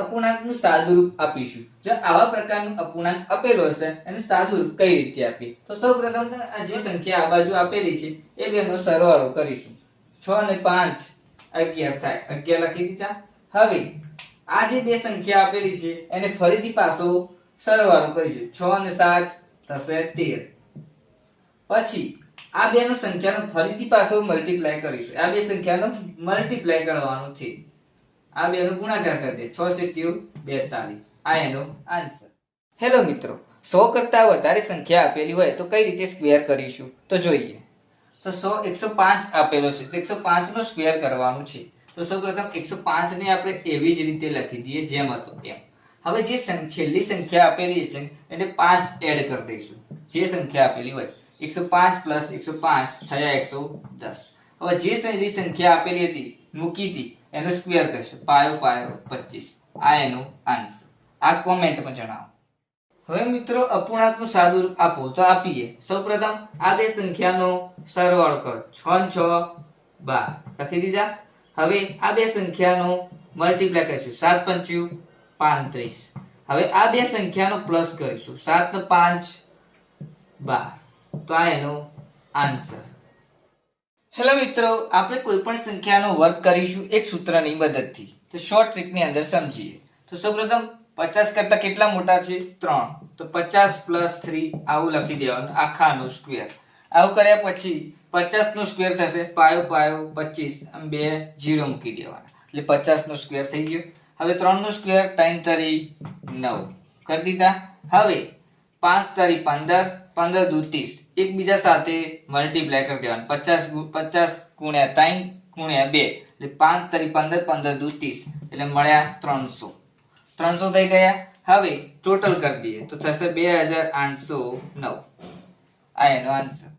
અપૂર્ણાંકનું સાદુરૂપ આપીશું. જો આવા પ્રકારનું અપૂર્ણાંક આપેલો હશે એનું સાદુરૂપ કઈ રીતે આપીએ, તો સૌપ્રથમ આ જે સંખ્યા આ બાજુ આપેલી છે એ બેનો સરવાળો કરીશું. 6 અને 5 11 થાય, 11 લખી દીધા. હવે આ જે બે સંખ્યા આપેલી છે એને ફરીથી પાછો સરવાળો કરીશું. 6 અને 7 થશે 13. પછી આ બેનો સંખ્યાનો ફરીથી પાછો મલ્ટીપ્લાય કરીશું. આ બે સંખ્યાનો મલ્ટીપ્લાય કરવાનો છે. આ બેનો ગુણાકાર કરી દે. 6 × 7 = 42. આ એનો આન્સર. હેલો મિત્રો, 100 કરતા વધારે સંખ્યા આપેલી હોય તો કઈ રીતે સ્ક્વેર કરીશું તો જોઈએ. તો 105 આપેલો છે તો 105 નો સ્ક્વેર કરવાનું છે. તો સૌપ્રથમ 105 ને આપણે એવી જ રીતે લખી દઈએ જેમ હતો તેમ. હવે જે છેલ્લી સંખ્યા આપેલી છે એને 5 એડ કરી દઈશું. જે સંખ્યા આપેલી હોય 105 + 105 થયા 110. હવે જે છેલ્લી સંખ્યા આપેલી હતી મૂકી હતી એનો સ્ક્વેર કરશું. પાયો 25. આ એનો આન્સર. આ કોમેન્ટમાં જણાવો. હવે મિત્રો અપૂર્ણાંકનું સાદુરૂપ આપો તો આપીએ. સૌપ્રથમ આ બે સંખ્યાનો સરવાળો કરો. 6 અને 6 12 લખી દીધા. હવે આ બે સંખ્યાનો મલ્ટીપ્લાય કરીશું. 7 × 5 = 35. હવે આ બે સંખ્યાનો પ્લસ કરીશું. 7 ને 5 12. તો આ એનો આન્સર. હેલો મિત્રો, આપણે કોઈ પણ સંખ્યાનો વર્ગ કરીશું એક સૂત્રની મદદથી. તો શોર્ટ ટ્રીકની અંદર સમજીએ. તો સૌપ્રથમ 50 કરતા કેટલા મોટા છે? 3. તો 50 + 3 આવું લખી દેવાનું, આખાનો સ્ક્વેર. આવું કર્યા પછી 50 નો સ્ક્વેર થશે. પાયો 25 અને 2 0 મૂકી દેવાના એટલે 50 નો સ્ક્વેર થઈ ગયો. હવે 3 નો સ્ક્વેર 3 × 9 કરી દીધા. હવે 5 × 15 15 × 30 એકબીજા સાથે મલ્ટીપ્લાય કરી દેવાનું. 50 × 3 × 2 એટલે 5 × 15 15 × 30 એટલે મળ્યા 300. 300 થઈ ગયા. હવે ટોટલ કરી દઈએ તો થશે 2809. આ એનો આન્સર.